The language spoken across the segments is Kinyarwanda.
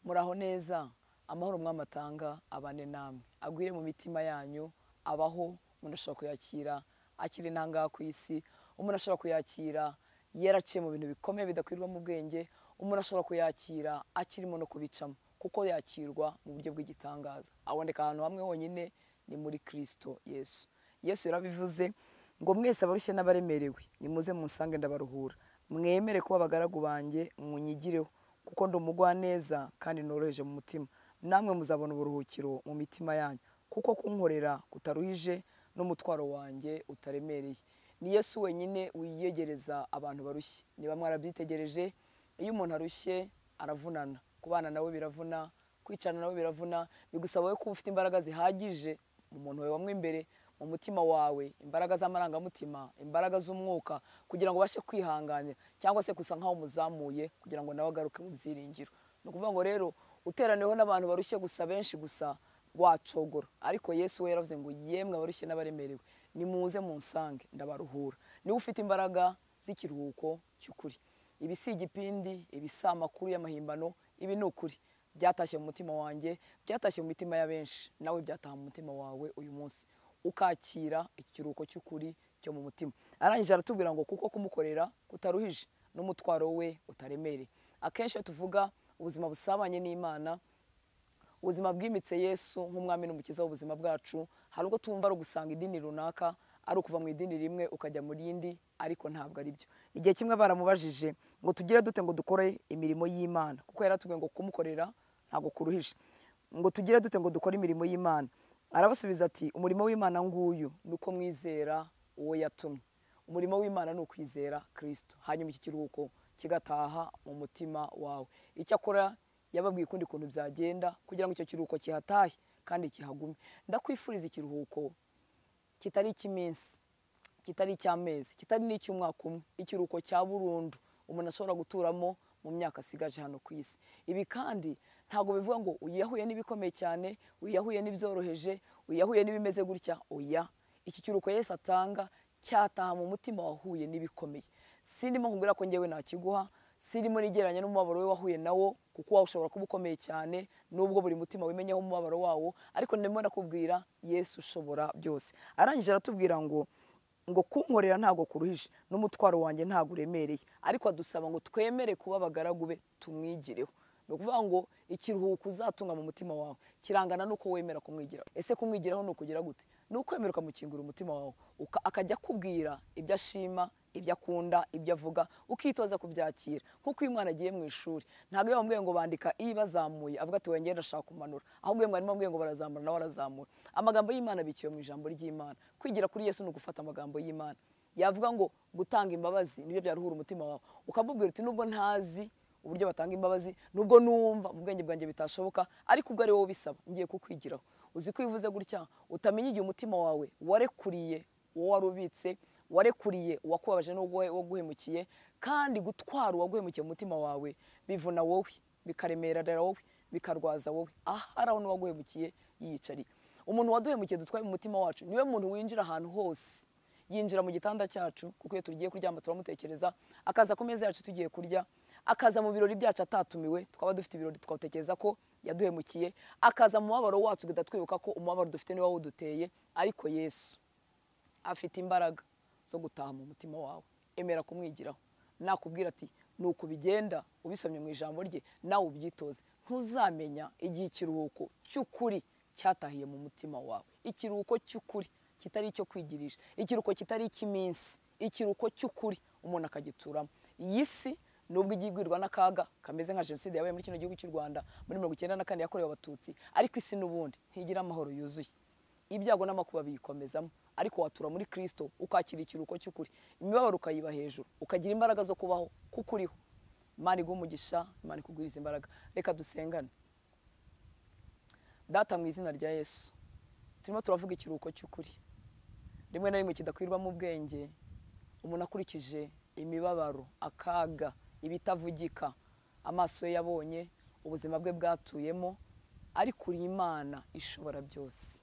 muraho neza, amahoro mwamatanga abane namwe agwire mu mitima yanyu, abaho umuntu ashobora kuyakira akiri ntangaha ku isi, umuntu ashobora kuyakira yaraciye mu bintu bikomeye bidakwirwa mu bwenge, umuntu ashobora kuyakira akirimo no kubicamo, kuko yakirwa mu buryo bw'igitangaza. Aboneka ahantu hamwe honyine, ni muri Kristo Yesu. Yesu yarabivuze ngo mwese abarushye n'abaremerewe nimuze munsange ndabaruhura, mwemere kuba abagaragu banjye munyigireho, kuko ndi umugwaneza kandi noroheje mu mutima, namwe muzabona uburuhukiro mu mitima yanyu, kuko kunkorera kutaruhije n'umutwaro wanjye utaremereye. Ni Yesu wenyine wiyegereza abantu barushye. Niba mwarabyitegereje, iyo umuntu arushye aravunana, kubana nawe biravuna, kwicana nawe biravuna, bigusaba we kuba ufite imbaraga zihagije mu muntu wawe wamwe imbere, mu mutima wawe, imbaraga z'amarangamutima, imbaraga z'umwuka, kugira ngo ubashe kwihanganira cyangwa se gusa nkaho umuzamuye kugira ngo nawe agaruke mu byiringiro. Ni ukuvuga ngo rero uteraniweho n'abantu barushye gusa, benshi gusa, wacogora. Ariko Yesu we yaravuze ngo yemwe abarushye n'abaremerewe nimuze munsange ndabaruhura. Niwe ufite imbaraga z'ikiruhuko cy'ukuri. Ibi si igipindi, ibi si amakuru y'amahimbano, ibi ni ukuri byatashye mu mutima wanjye, byatashye mu mitima ya benshi, nawe byataha mu mutima wawe uyu munsi, ukakira ikiruhuko cy'ukuri cyo mu mutima. Arangije aratubwira ngo kuko kumukorera kutaruhije n'umutwaro we utaremereye. Akenshi tuvuga ubuzima busabanye n'Imana, ubuzima bwimitse Yesu nk'umwami n'umukiza w'ubuzima bwacu, hari ubwo tumva ari ugusanga idini runaka, ari ukuva mu idini rimwe ukajya mu rindi, ariko ntabwo ari byo. Igihe kimwe baramubajije ngo tugire dute ngo dukore imirimo y'Imana, kuko yaratubwiye ngo kumukorera ntabwo kuruhije, ngo tugire dute ngo dukore imirimo y'Imana. Arabasubiza ati umurimo w'Imana nguyu nuko mwizera uwo yatumye. Umurimo w'Imana ni ukwizera Kristo, hanyuma iki kiruhuko kigataha mu mutima wawe. Icyo akora yababwiye ukundi kuntu byagenda kugira ngo icyo kiruhuko kihatahe kandi kihagume. Ndakwifuriza ikiruhuko kitari icy'iminsi, kitari icy'amezi, kitari n'icy'umwaka umwe, ikiruhuko cya burundu umuntu ashobora guturamo mu myaka asigaje hano ku isi. Ibi kandi ntabwo bivuga ngo uyahuye n'ibikomeye cyane, uyahuye n'ibyoroheje, uyahuye n'ibimeze gutya, oya. Iki kiruhuko Yesu atanga cyataha mu mutima wahuye n'ibikomeye. Sindimo nkubwira ko ngewe nakiguha, sirimo nigeranya n'umubabaro we wahuye nawo, kuko wawe ushobora kuba ukomeye cyane nubwo buri mutima wimenyeho umubabaro wawo, ariko ndimo nakubwira Yesu ushobora byose. Arangije aratubwira ngo kunkorera ntabwo kuruhije n'umutwaro wanjye ntabwo uremereye, ariko adusaba ngo twemere kuba abagaragu be tumwigireho. Ni ukuvuga ngo ikiruhuko uzatunga mu mutima wawe kirangana n'uko wemera kumwigiraho. Ese kumwigiraho ni ukugira gute? Ni ukwemera ukamukingura umutima wawe, akajya akubwira ibyo ashima, ibyo akunda, ibyo avuga, ukitoza kubyakira. Nk'uko uyu mwana agiye mu ishuri, ntabwo iyo bamubwiye ngo bandika i bazamuye avuga ati wengenda ashaka kumanura, ahubwo iyo mwarimu amubwiye ngo barazamura nawe arazamura. Amagambo y'Imana bikiwe mu ijambo ry'Imana. Kwigira kuri Yesu ni ugufata amagambo y'Imana. Yavuga ngo gutanga imbabazi nibyo byaruhura umutima wawe, ukamubwira uti nubwo ntazi uburyo batanga imbabazi, nubwo numva mu bwenge bwanjye bitashoboka, ariko ubwo ari wowe bisaba, ngiye kukwigiraho. Uzi ko ivuze gutya utamenya igihe umutima wawe warekuriye uwo warubitse, warekuriye uwakubabaje n'uwaguhemukiye, kandi gutwara uwaguhemukiye mu mutima wawe bivuna wowe, bikaremerera wowe, bikarwaza wowe, ahari aho n'uwaguhemukiye yiyicariye. Umuntu waduhemukiye dutwaye mu mutima wacu niwe muntu winjira ahantu hose. Yinjira mu gitanda cyacu, kuko iyo tugiye kuryama turamutekereza, akaza ku meza yacu tugiye kurya, akaza mu birori byacu atatumiwe, twaba dufite ibirori twatekereza ko yaduhemukiye, akaza mu mubabaro wacu tugahita twibuka ko umubabaro dufite niwe wawuduteye. Ariko Yesu afite imbaraga zo gutaha mu mutima wawe. Emera kumwigiraho. Nakubwira ati nuko bigenda, ubisomye mu ijambo rye nawe ubyitoze, ntuzamenya igihe ikiruhuko cy'ukuri cyatahiye mu mutima wawe. Ikiruhuko cy'ukuri kitari icyo kwigirisha, ikiruhuko kitari icy'iminsi, ikiruhuko cy'ukuri umuntu akagituramo. Iyi si nubwo igigwirwa n'akaga kameze nka jenoside yabaye muri kino gihugu cy'u Rwanda muri 1994 yakorewe Abatutsi, ariko isi n'ubundi ntigira amahoro yuzuye. Ibyago n'amakuba biyikomezamo, ariko watura muri Kristo ukakira ikiruhuko cy'ukuri, imibabaro ukayiba hejuru, ukagira imbaraga zo kubaho kuko uriho. Imana iguha umugisha, Imana ikugwiriza imbaraga. Reka dusengane. Data, mu izina rya Yesu, turimo turavuga ikiruhuko cy'ukuri, rimwe na rimwe kidakwirwamo ubwenge, umuntu akurikije imibabaro, akaga, ibitavugika amaso ye yabonye, ubuzima bwe bwatuyemo, ariko uri Imana ishobora byose.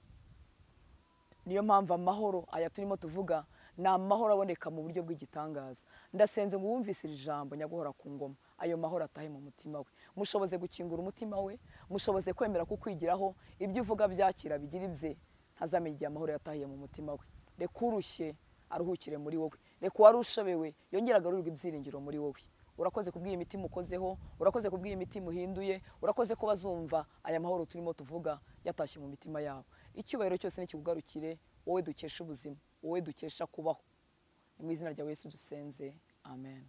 Niyo mpamvu amahoro aya turimo tuvuga ni amahoro aboneka mu buryo bw'igitangaza. Ndasenze ngo wumvise iri jambo nyaguhora ku ngoma, ayo mahoro atahe mu mutima we. Mushoboze gukingura umutima we, mushoboze kwemera kukwigiraho, ibyo uvuga byakira bigira ibye, ntazamenye igihe amahoro yatahiye mu mutima we. Reka urushye aruhukire muri wowe, reka uwarushobewe yongere agarurirwe ibyiringiro muri wowe. Urakoze kubw'iyi mitima ukozeho, urakoze kubw'iyi mitima uhinduye, urakoze ko bazumva aya mahoro turimo tuvuga yatashye mu mitima yabo. Icyubahiro cyose nikikugarukire, wowe dukesha ubuzima, wowe dukesha kubaho. Mu izina rya Yesu dusenze, amen.